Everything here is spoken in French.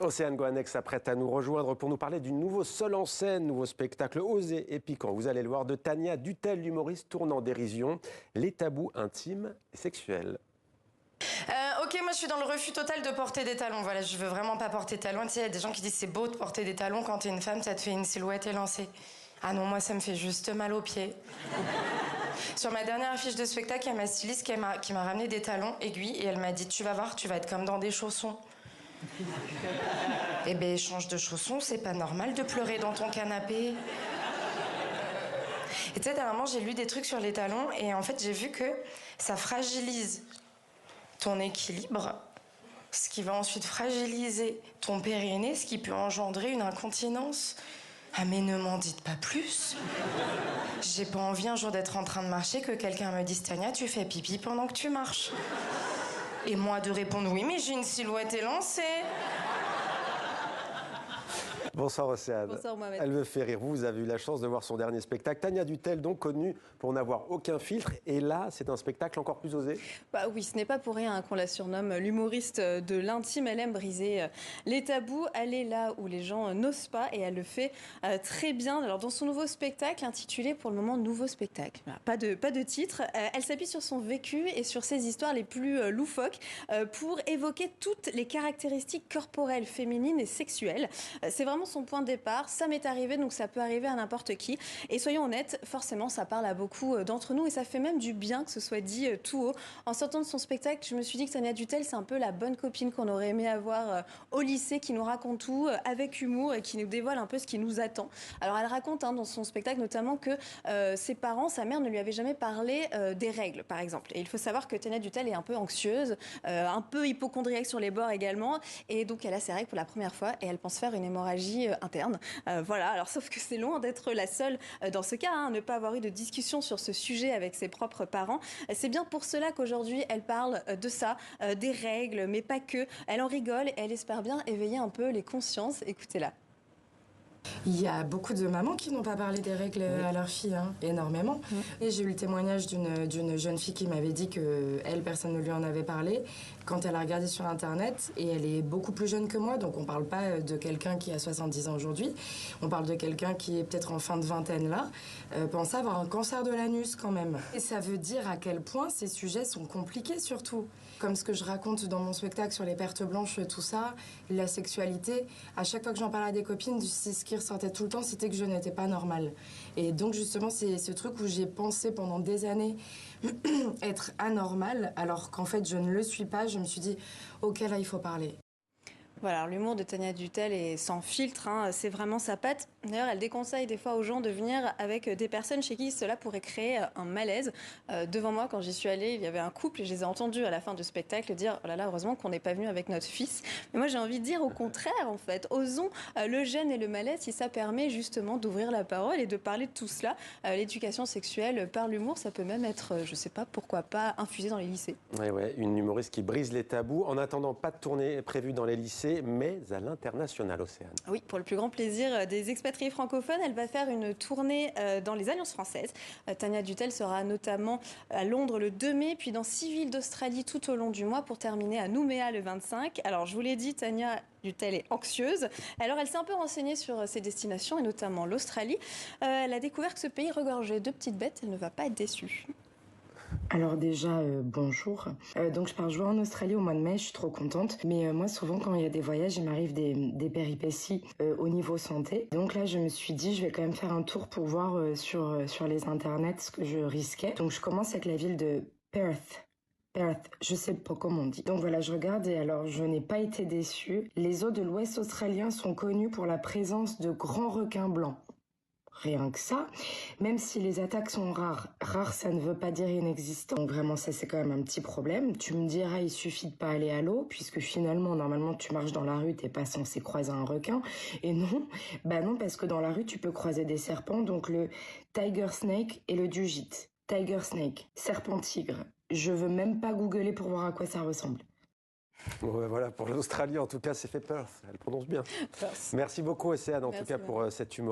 Océane Goanec s'apprête à nous rejoindre pour nous parler du nouveau Seul en scène, nouveau spectacle osé et piquant. Vous allez le voir, de Tania Dutel, l'humoriste tourne en dérision les tabous intimes et sexuels. Ok, moi je suis dans le refus total de porter des talons. Voilà, je veux vraiment pas porter de talons. Tu sais, il y a des gens qui disent c'est beau de porter des talons. Quand t'es une femme, ça te fait une silhouette élancée. Ah non, moi ça me fait juste mal aux pieds. Sur ma dernière affiche de spectacle, il y a ma styliste qui m'a ramené des talons aiguilles et elle m'a dit tu vas voir, tu vas être comme dans des chaussons. Eh ben, change de chaussons, c'est pas normal de pleurer dans ton canapé. Et tu sais, dernièrement, j'ai lu des trucs sur les talons et en fait, j'ai vu que ça fragilise ton équilibre, ce qui va ensuite fragiliser ton périnée, ce qui peut engendrer une incontinence. Ah mais ne m'en dites pas plus. J'ai pas envie un jour d'être en train de marcher que quelqu'un me dise Tania, tu fais pipi pendant que tu marches. Et moi de répondre oui mais j'ai une silhouette élancée. Bonsoir Océane. Bonsoir Mohamed. Elle me fait rire. Vous avez eu la chance de voir son dernier spectacle. Tania Dutel, donc connue pour n'avoir aucun filtre. Et là, c'est un spectacle encore plus osé. Bah oui, ce n'est pas pour rien qu'on la surnomme l'humoriste de l'intime. Elle aime briser les tabous, aller là où les gens n'osent pas et elle le fait très bien. Alors dans son nouveau spectacle, intitulé pour le moment Nouveau spectacle, voilà, pas de titre, elle s'appuie sur son vécu et sur ses histoires les plus loufoques pour évoquer toutes les caractéristiques corporelles, féminines et sexuelles. C'est vraiment son point de départ. Ça m'est arrivé, donc ça peut arriver à n'importe qui. Et soyons honnêtes, forcément, ça parle à beaucoup d'entre nous et ça fait même du bien que ce soit dit tout haut. En sortant de son spectacle, je me suis dit que Tania Dutel, c'est un peu la bonne copine qu'on aurait aimé avoir au lycée, qui nous raconte tout avec humour et qui nous dévoile un peu ce qui nous attend. Alors, elle raconte dans son spectacle notamment que ses parents, sa mère ne lui avait jamais parlé des règles, par exemple. Et il faut savoir que Tania Dutel est un peu anxieuse, un peu hypocondriaque sur les bords également. Et donc, elle a ses règles pour la première fois et elle pense faire une hémorragie interne. Voilà, alors sauf que c'est loin d'être la seule dans ce cas, ne pas avoir eu de discussion sur ce sujet avec ses propres parents. C'est bien pour cela qu'aujourd'hui, elle parle de ça, des règles, mais pas que. Elle en rigole et elle espère bien éveiller un peu les consciences. Écoutez-la. Il y a beaucoup de mamans qui n'ont pas parlé des règles à leur fille, énormément. Et j'ai eu le témoignage d'une jeune fille qui m'avait dit que elle, personne ne lui en avait parlé quand elle a regardé sur Internet. Et elle est beaucoup plus jeune que moi, donc on parle pas de quelqu'un qui a 70 ans aujourd'hui. On parle de quelqu'un qui est peut-être en fin de vingtaine là, pense avoir un cancer de l'anus quand même. Et ça veut dire à quel point ces sujets sont compliqués surtout. Comme ce que je raconte dans mon spectacle sur les pertes blanches, tout ça, la sexualité. À chaque fois que j'en parlais à des copines, c'est ce qui ressortait tout le temps, c'était que je n'étais pas normale. Et donc justement, c'est ce truc où j'ai pensé pendant des années être anormale, alors qu'en fait je ne le suis pas. Je me suis dit, ok, là il faut parler. Voilà, l'humour de Tania Dutel est sans filtre, c'est vraiment sa patte. D'ailleurs, elle déconseille des fois aux gens de venir avec des personnes chez qui cela pourrait créer un malaise. Devant moi, quand j'y suis allée, il y avait un couple et je les ai entendus à la fin du spectacle dire « Oh là là, heureusement qu'on n'est pas venu avec notre fils ». Mais moi, j'ai envie de dire au contraire, en fait. Osons le gêne et le malaise si ça permet justement d'ouvrir la parole et de parler de tout cela. L'éducation sexuelle par l'humour, ça peut même être, je ne sais pas, pourquoi pas, infusé dans les lycées. Ouais, une humoriste qui brise les tabous. En attendant, pas de tournée prévue dans les lycées, mais à l'international, Océane. Oui, pour le plus grand plaisir des expatriés francophones, elle va faire une tournée dans les Alliances françaises. Tania Dutel sera notamment à Londres le 2 mai, puis dans 6 villes d'Australie tout au long du mois pour terminer à Nouméa le 25. Alors, je vous l'ai dit, Tania Dutel est anxieuse. Alors, elle s'est un peu renseignée sur ses destinations, et notamment l'Australie. Elle a découvert que ce pays regorgeait de petites bêtes. Elle ne va pas être déçue. Alors déjà, bonjour. Donc je pars jouer en Australie au mois de mai, je suis trop contente. Mais moi, souvent, quand il y a des voyages, il m'arrive des péripéties au niveau santé. Donc là, je me suis dit, je vais quand même faire un tour pour voir sur les internets ce que je risquais. Donc je commence avec la ville de Perth. Je sais pas comment on dit. Donc voilà, je regarde et alors je n'ai pas été déçue. Les eaux de l'Ouest australien sont connues pour la présence de grands requins blancs. Rien que ça, même si les attaques sont rares, ça ne veut pas dire inexistant. Donc vraiment ça c'est quand même un petit problème. Tu me diras il suffit de pas aller à l'eau, puisque finalement normalement tu marches dans la rue, t'es pas censé croiser un requin. Et non, bah non parce que dans la rue tu peux croiser des serpents, donc le tiger snake et le dugite. Tiger snake, serpent tigre. Je veux même pas googler pour voir à quoi ça ressemble. Bon, voilà, pour l'Australie en tout cas c'est fait peur, elle prononce bien. Merci beaucoup Océane en tout cas pour cet humour.